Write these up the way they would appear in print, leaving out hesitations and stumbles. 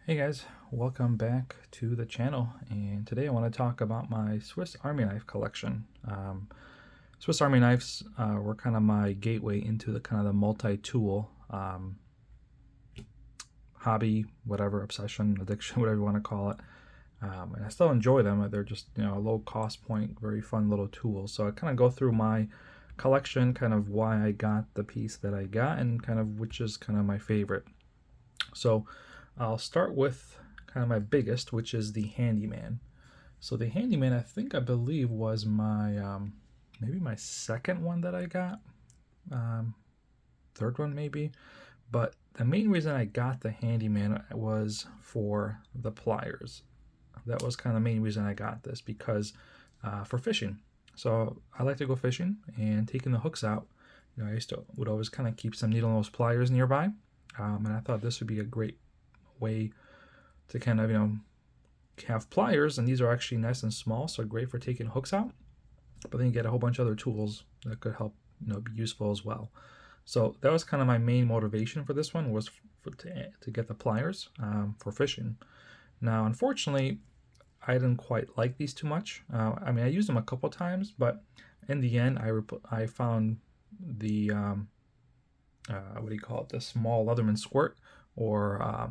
Hey guys, welcome back to the channel, and today I want to talk about my Swiss Army knife collection. Swiss Army knives were kind of my gateway into the kind of the multi-tool hobby, whatever, obsession, addiction, whatever you want to call it. And I still enjoy them. They're just, a low cost point, very fun little tools. So I kind of go through my collection, kind of why I got the piece that I got, and kind of which is kind of my favorite. So I'll start with kind of my biggest, which is the Handyman. So the Handyman, I believe, was my maybe my second one that I got, third one maybe. But the main reason I got the Handyman was for the pliers. That was kind of the main reason I got this, because for fishing. So I like to go fishing, and taking the hooks out, I would always kind of keep some needle nose pliers nearby, and I thought this would be a great way to kind of have pliers, and these are actually nice and small, so great for taking hooks out. But then you get a whole bunch of other tools that could help be useful as well. So that was kind of my main motivation for this one, was to get the pliers for fishing. Now, unfortunately, I didn't quite like these too much. I mean, I used them a couple times, but in the end, I found the what do you call it? The small Leatherman squirt, or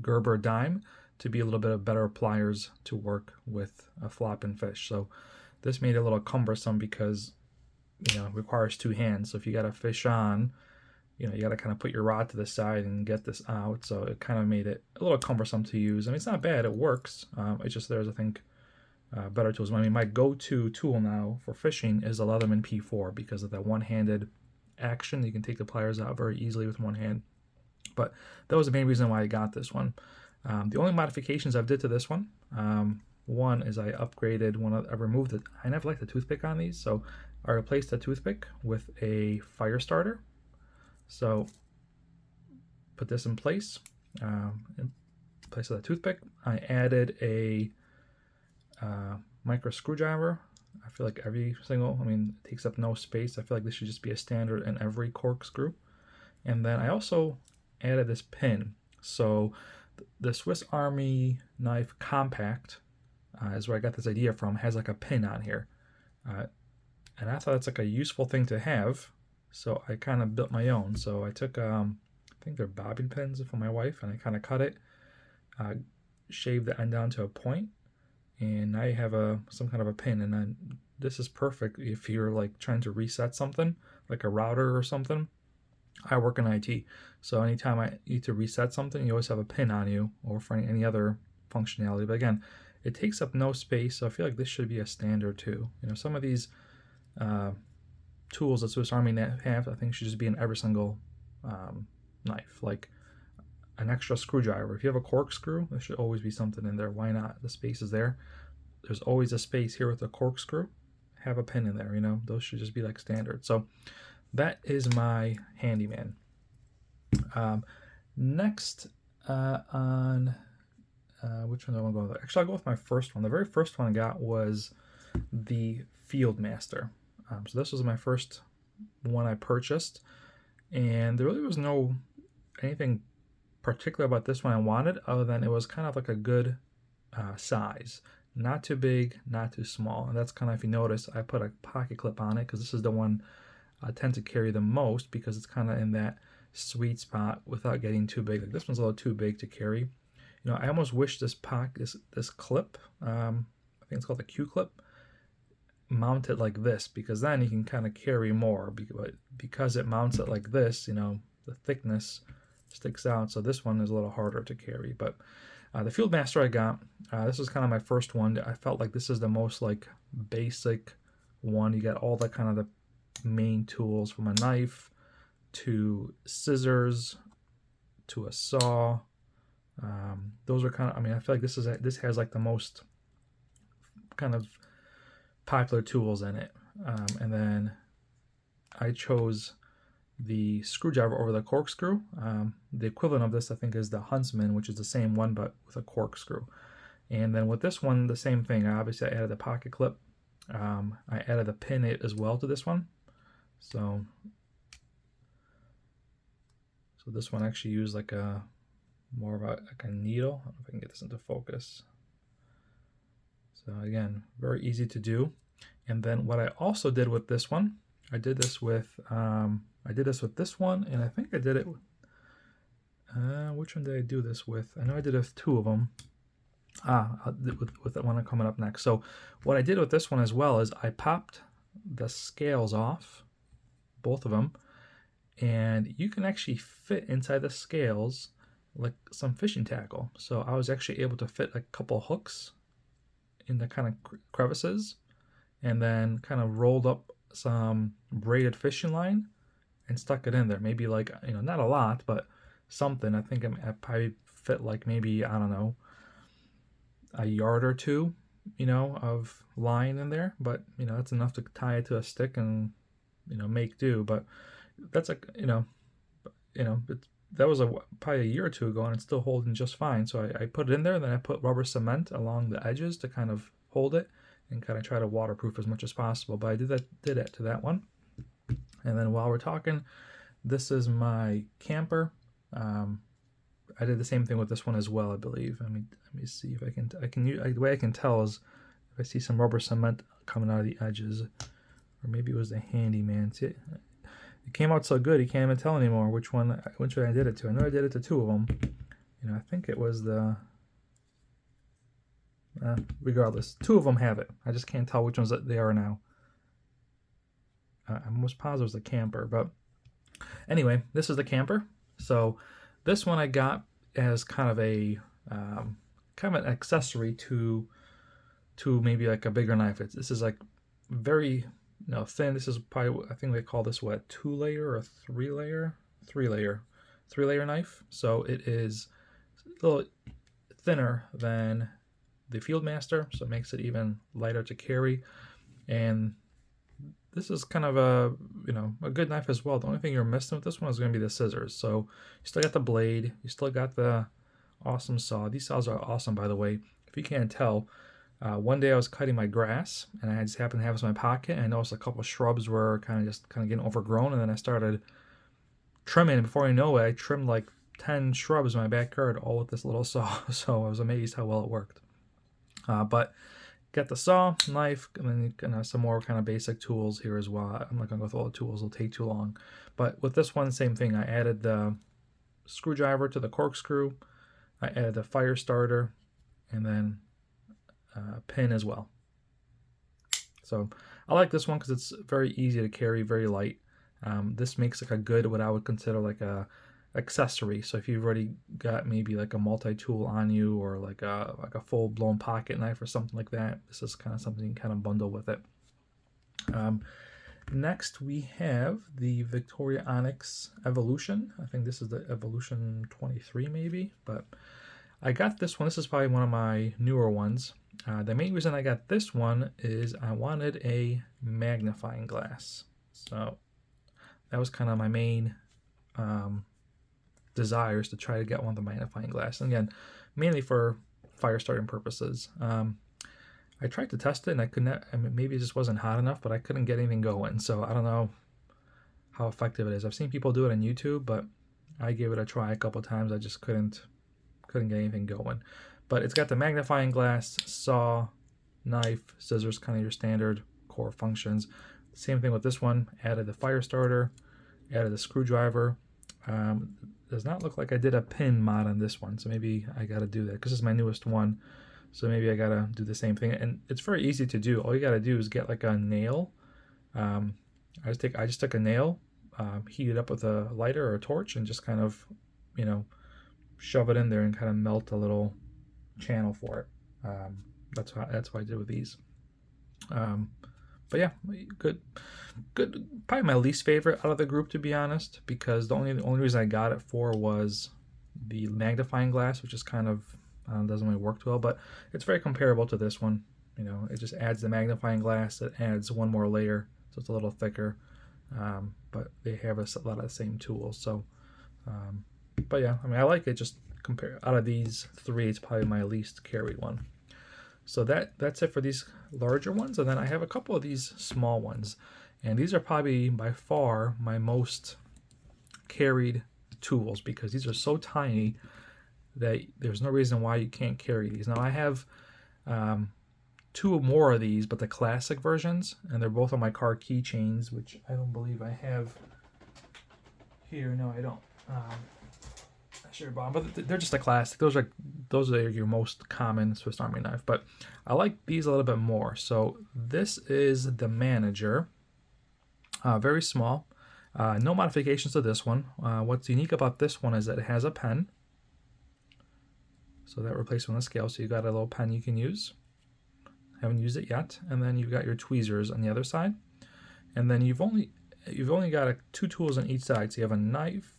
Gerber dime, to be a little bit of better pliers to work with a flopping fish. So this made it a little cumbersome because it requires two hands. So if you got a fish on, you got to kind of put your rod to the side and get this out. So it kind of made it a little cumbersome to use. I mean, it's not bad, it works. It's just there's, I think, better tools. I mean, my go-to tool now for fishing is a Leatherman P4 because of that one-handed action. You can take the pliers out very easily with one hand. But that was the main reason why I got this one. The only modifications I've did to this one, one is I upgraded I removed it. I never liked the toothpick on these, so I replaced the toothpick with a fire starter. So put this in place of the toothpick. I added a micro screwdriver. I feel like it takes up no space. I feel like this should just be a standard in every corkscrew. And then I also added this pin. So the Swiss Army Knife Compact is where I got this idea from, has like a pin on here. And I thought it's like a useful thing to have, so I kind of built my own. So I took, I think they're bobbin pins for my wife, and I kind of cut it, shaved the end down to a point, and now you have some kind of a pin. And then this is perfect if you're like trying to reset something, like a router or something. I work in IT, so anytime I need to reset something, you always have a pin on you, or for any other functionality. But again, it takes up no space, so I feel like this should be a standard too. Some of these tools that Swiss Army have, I think, should just be in every single knife, like an extra screwdriver. If you have a corkscrew, there should always be something in there. Why not? The space is there. There's always a space here with a corkscrew. Have a pin in there. Those should just be like standard. So that is my Handyman. Next, on which one do I want to go with? Actually, I'll go with my first one. The very first one I got was the Fieldmaster. So this was my first one I purchased, and there really was no anything particular about this one I wanted, other than it was kind of like a good size. Not too big, not too small. And that's kind of, if you notice, I put a pocket clip on it because this is the one I tend to carry the most, because it's kind of in that sweet spot without getting too big. Like this one's a little too big to carry. I almost wish this clip, I think it's called the Q clip, mounted like this, because then you can kind of carry more. But because it mounts it like this, the thickness sticks out. So this one is a little harder to carry. But the Fieldmaster I got, this was kind of my first one. I felt like this is the most like basic one. You got all the kind of the main tools, from a knife to scissors to a saw. Those are kind of, I feel like this has like the most kind of popular tools in it. And then I chose the screwdriver over the corkscrew. The equivalent of this, I think, is the Huntsman, which is the same one but with a corkscrew. And then with this one, the same thing. Obviously, I added the pocket clip. I added the pin as well to this one. So this one actually used like a more of like a needle. I don't know if I can get this into focus. So again, very easy to do. And then what I also did with this one, I did this with this one, and I think I did it. Which one did I do this with? I know I did it with two of them. With the one coming up next. So what I did with this one as well is I popped the scales off, both of them, and you can actually fit inside the scales like some fishing tackle. So I was actually able to fit a couple hooks in the kind of crevices, and then kind of rolled up some braided fishing line and stuck it in there. Maybe like, not a lot, but something. I think I probably fit like maybe, I don't know, a yard or two, of line in there, but that's enough to tie it to a stick and make do. But that's like that was probably a year or two ago, and it's still holding just fine. So I put it in there, and then I put rubber cement along the edges to kind of hold it and kind of try to waterproof as much as possible. But I did it to that one. And then while we're talking, this is my camper. I did the same thing with this one as well, I believe. Let me see if I can the way I can tell is if I see some rubber cement coming out of the edges, or maybe it was the handyman. See, it came out so good you can't even tell anymore which one I did it to. I know I did it to two of them. I think it was the regardless, two of them have it. I just can't tell which ones they are now. I'm almost positive it was the camper, but anyway, this is the camper. So this one I got as kind of an accessory to maybe like a bigger knife. This is like very thin. This is probably, I think they call this what, 2-layer or 3-layer? 3-layer knife. So it is a little thinner than the Fieldmaster, so it makes it even lighter to carry. And this is kind of a good knife as well. The only thing you're missing with this one is going to be the scissors. So you still got the blade, you still got the awesome saw. These saws are awesome, by the way. If you can't tell, one day I was cutting my grass, and I just happened to have this in my pocket, and I noticed a couple of shrubs were kind of getting overgrown, and then I started trimming, and before I know it, I trimmed like 10 shrubs in my backyard, all with this little saw. So I was amazed how well it worked. But got the saw, knife, and then some more kind of basic tools here as well. I'm not going to go through all the tools, it'll take too long. But with this one, same thing. I added the screwdriver to the corkscrew. I added the fire starter, and then a pin as well. So I like this one because it's very easy to carry, very light. This makes like a good, what I would consider like a accessory. So if you've already got maybe like a multi-tool on you, or like a full-blown pocket knife or something like that, this is kind of something you can kind of bundle with it. Next we have the Victoria Onyx Evolution. I think this is the Evolution 23 maybe, but I got this one. This is probably one of my newer ones. The main reason I got this one is I wanted a magnifying glass. So that was kind of my main desires, to try to get one with a magnifying glass. And again, mainly for fire starting purposes. I tried to test it, and I couldn't. Maybe it just wasn't hot enough, but I couldn't get anything going. So I don't know how effective it is. I've seen people do it on YouTube, but I gave it a try a couple of times. I just couldn't get anything going. But it's got the magnifying glass, saw, knife, scissors, kind of your standard core functions. Same thing with this one. Added the fire starter, added the screwdriver. Does not look like I did a pin mod on this one, so maybe I got to do that because this is my newest one. So maybe I got to do the same thing. And it's very easy to do. All you got to do is get like a nail. I just took a nail, heat it up with a lighter or a torch, and just kind of, shove it in there and kind of melt a little channel for it. That's what I did with these. But yeah, good. Probably my least favorite out of the group, to be honest, because the only reason I got it for was the magnifying glass, which is kind of doesn't really work well, but it's very comparable to this one. It just adds the magnifying glass. It adds one more layer, so it's a little thicker. But they have a lot of the same tools. So, but yeah, I like it. Just out of these three, it's probably my least carried one. So that's it for these larger ones. And then I have a couple of these small ones. And these are probably by far my most carried tools, because these are so tiny. that there's no reason why you can't carry these. Now I have 2 more of these, but the classic versions, and they're both on my car keychains, which I don't believe I have here. No, I don't. I should have bought them, but they're just a classic. Those are your most common Swiss Army knife, but I like these a little bit more. So this is the Manager, very small. No modifications to this one. What's unique about this one is that it has a pen. So that replaces one of the scale. So you got a little pen you can use. Haven't used it yet. And then you've got your tweezers on the other side. And then you've only got 2 tools on each side. So you have a knife.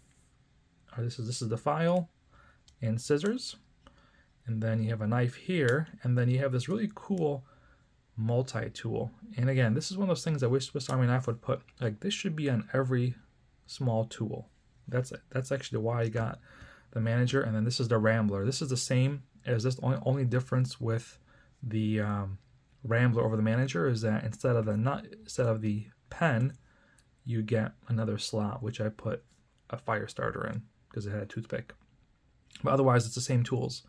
Or this is the file and scissors. And then you have a knife here. And then you have this really cool multi-tool. And again, this is one of those things I wish Swiss Army Knife would put. Like, this should be on every small tool. That's actually why I got the Manager. And then this is the Rambler. This is the same as this. Only difference with the Rambler over the Manager is that instead of the pen, you get another slot, which I put a fire starter in because it had a toothpick. But otherwise, it's the same tools.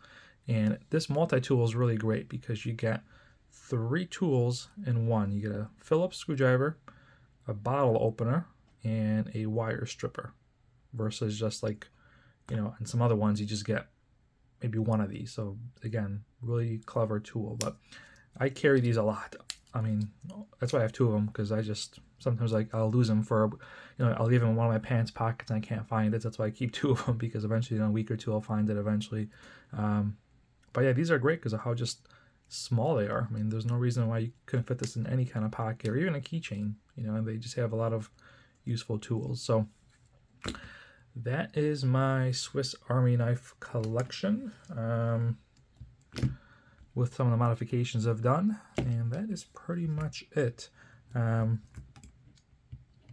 And this multi-tool is really great because you get 3 tools in one. You get a Phillips screwdriver, a bottle opener, and a wire stripper, versus just like, in some other ones you just get maybe one of these. So again, really clever tool. But I carry these a lot. I mean, that's why I have 2 of them, because I just sometimes I'll lose them for, I'll leave them in one of my pants pockets and I can't find it. That's why I keep 2 of them, because eventually in a week or 2 I'll find it eventually. But yeah, these are great because of how just small they are. I mean, there's no reason why you couldn't fit this in any kind of pocket or even a keychain, and they just have a lot of useful tools. So that is my Swiss Army Knife collection, with some of the modifications I've done, and that is pretty much it. But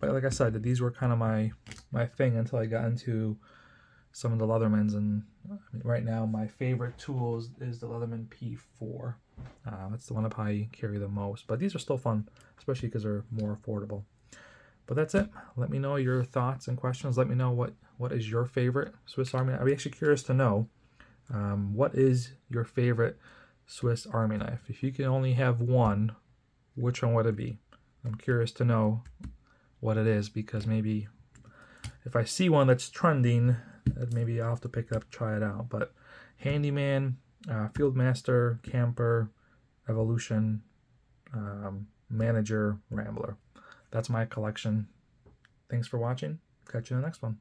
like I said, these were kind of my thing until I got into some of the Leathermans, and right now my favorite tool is the Leatherman P4. That's the one I probably carry the most, but these are still fun, especially because they're more affordable. But that's it. Let me know your thoughts and questions. Let me know what is your favorite Swiss Army knife. I'd be actually curious to know, what is your favorite Swiss Army knife? If you can only have one, which one would it be? I'm curious to know what it is, because maybe if I see one that's trending, maybe I'll have to pick it up and try it out. But Handyman, Fieldmaster, Camper, Evolution, Manager, Rambler. That's my collection. Thanks for watching. Catch you in the next one.